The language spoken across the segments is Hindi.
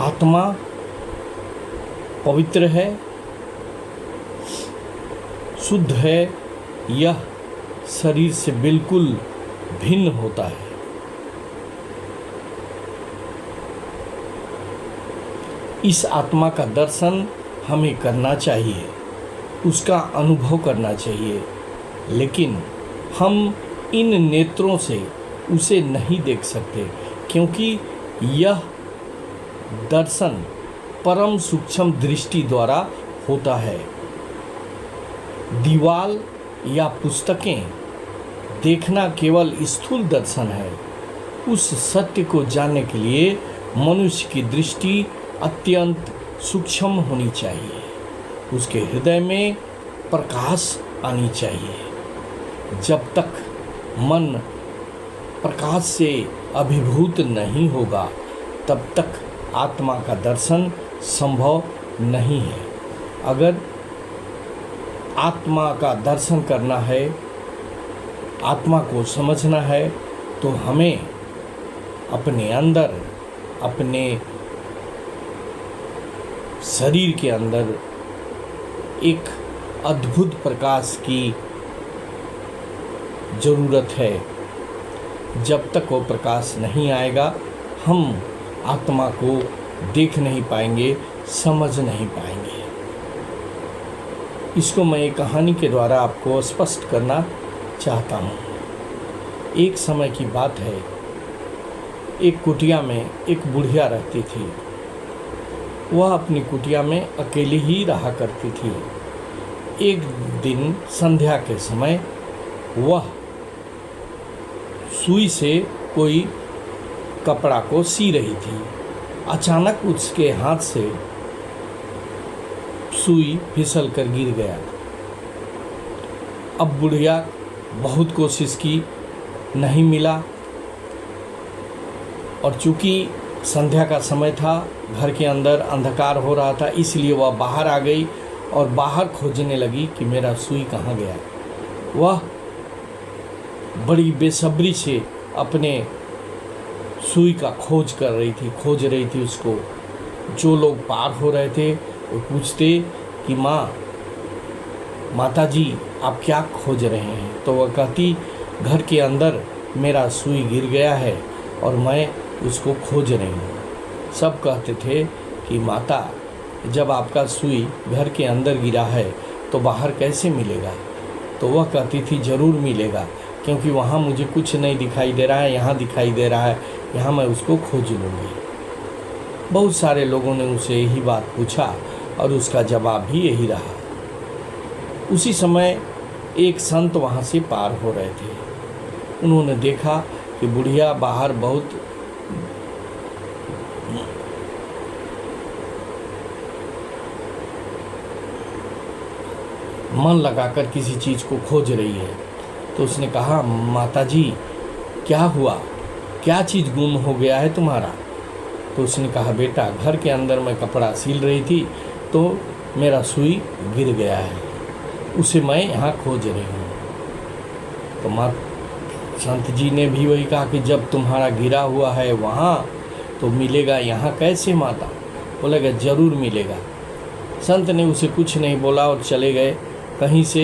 आत्मा पवित्र है, शुद्ध है, यह शरीर से बिल्कुल भिन्न होता है। इस आत्मा का दर्शन हमें करना चाहिए, उसका अनुभव करना चाहिए, लेकिन हम इन नेत्रों से उसे नहीं देख सकते, क्योंकि यह दर्शन परम सूक्ष्म दृष्टि द्वारा होता है। दीवाल या पुस्तकें देखना केवल स्थूल दर्शन है। उस सत्य को जानने के लिए मनुष्य की दृष्टि अत्यंत सूक्ष्म होनी चाहिए, उसके हृदय में प्रकाश आनी चाहिए। जब तक मन प्रकाश से अभिभूत नहीं होगा, तब तक आत्मा का दर्शन संभव नहीं है। अगर आत्मा का दर्शन करना है, आत्मा को समझना है, तो हमें अपने अंदर, अपने शरीर के अंदर एक अद्भुत प्रकाश की ज़रूरत है। जब तक वो प्रकाश नहीं आएगा, हम आत्मा को देख नहीं पाएंगे, समझ नहीं पाएंगे। इसको मैं एक कहानी के द्वारा आपको स्पष्ट करना चाहता हूँ। एक समय की बात है, एक कुटिया में एक बुढ़िया रहती थी। वह अपनी कुटिया में अकेली ही रहा करती थी। एक दिन संध्या के समय वह सुई से कोई कपड़ा को सी रही थी। अचानक उसके हाथ से सुई फिसल कर गिर गया। अब बुढ़िया बहुत कोशिश की, नहीं मिला, और चूंकि संध्या का समय था, घर के अंदर अंधकार हो रहा था, इसलिए वह बाहर आ गई और बाहर खोजने लगी कि मेरा सुई कहाँ गया। वह बड़ी बेसब्री से अपने सुई का खोज रही थी उसको। जो लोग पार हो रहे थे वो पूछते कि माता जी आप क्या खोज रहे हैं? तो वह कहती, घर के अंदर मेरा सुई गिर गया है और मैं उसको खोज रही हूँ। सब कहते थे कि माता, जब आपका सुई घर के अंदर गिरा है तो बाहर कैसे मिलेगा? तो वह कहती थी, ज़रूर मिलेगा, क्योंकि वहाँ मुझे कुछ नहीं दिखाई दे रहा है, यहाँ दिखाई दे रहा है, यहाँ मैं उसको खोज लूँगी। बहुत सारे लोगों ने उसे यही बात पूछा और उसका जवाब भी यही रहा। उसी समय एक संत वहाँ से पार हो रहे थे। उन्होंने देखा कि बुढ़िया बाहर बहुत मन लगाकर किसी चीज़ को खोज रही है। तो उसने कहा, माता जी क्या हुआ, क्या चीज़ गुम हो गया है तुम्हारा? तो उसने कहा, बेटा घर के अंदर मैं कपड़ा सील रही थी तो मेरा सुई गिर गया है, उसे मैं यहाँ खोज रही हूँ। तो माँ संत जी ने भी वही कहा कि जब तुम्हारा गिरा हुआ है वहाँ तो मिलेगा, यहाँ कैसे माता? बोलेगा ज़रूर मिलेगा। संत ने उसे कुछ नहीं बोला और चले गए। कहीं से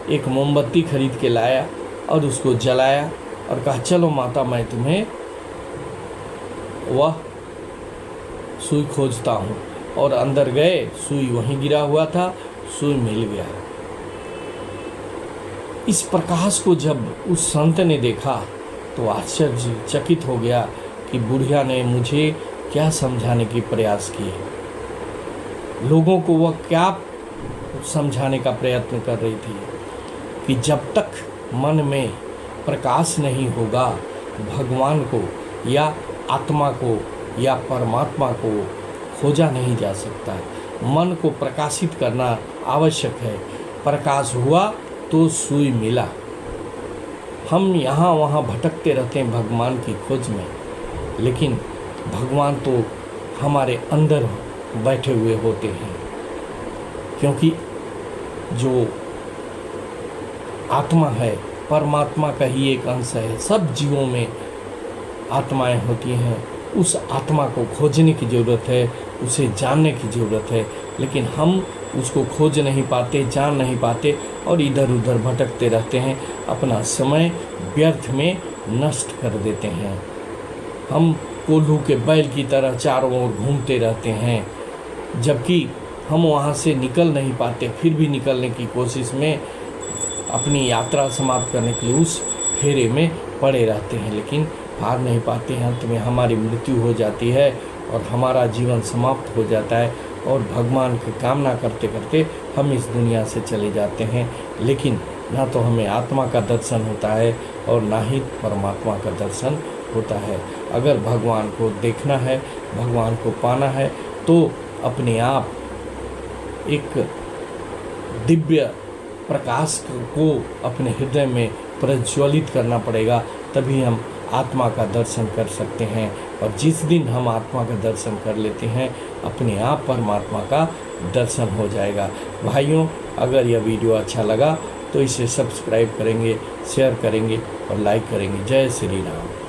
एक मोमबत्ती खरीद के लाया और उसको जलाया और कहा, चलो माता मैं तुम्हें वह सुई खोजता हूँ। और अंदर गए, सुई वहीं गिरा हुआ था, सुई मिल गया। इस प्रकाश को जब उस संत ने देखा तो आश्चर्यचकित हो गया कि बुढ़िया ने मुझे क्या समझाने के प्रयास किए। लोगों को वह क्या समझाने का प्रयत्न कर रही थी कि जब तक मन में प्रकाश नहीं होगा, भगवान को या आत्मा को या परमात्मा को खोजा नहीं जा सकता। मन को प्रकाशित करना आवश्यक है। प्रकाश हुआ तो सुई मिला। हम यहाँ वहाँ भटकते रहते हैं भगवान की खोज में, लेकिन भगवान तो हमारे अंदर बैठे हुए होते हैं, क्योंकि जो आत्मा है परमात्मा का ही एक अंश है। सब जीवों में आत्माएं होती हैं, उस आत्मा को खोजने की ज़रूरत है, उसे जानने की ज़रूरत है। लेकिन हम उसको खोज नहीं पाते, जान नहीं पाते और इधर उधर भटकते रहते हैं, अपना समय व्यर्थ में नष्ट कर देते हैं। हम कोल्हू के बैल की तरह चारों ओर घूमते रहते हैं, जबकि हम वहाँ से निकल नहीं पाते, फिर भी निकलने की कोशिश में अपनी यात्रा समाप्त करने के लिए उस फेरे में पड़े रहते हैं, लेकिन हार नहीं पाते हैं। अंत में हमारी मृत्यु हो जाती है और हमारा जीवन समाप्त हो जाता है और भगवान की कामना करते करते हम इस दुनिया से चले जाते हैं। लेकिन ना तो हमें आत्मा का दर्शन होता है और ना ही परमात्मा का दर्शन होता है। अगर भगवान को देखना है, भगवान को पाना है, तो अपने आप एक दिव्य प्रकाश को अपने हृदय में प्रज्वलित करना पड़ेगा, तभी हम आत्मा का दर्शन कर सकते हैं। और जिस दिन हम आत्मा का दर्शन कर लेते हैं, अपने आप परमात्मा का दर्शन हो जाएगा। भाइयों, अगर यह वीडियो अच्छा लगा तो इसे सब्सक्राइब करेंगे, शेयर करेंगे और लाइक करेंगे। जय श्री राम।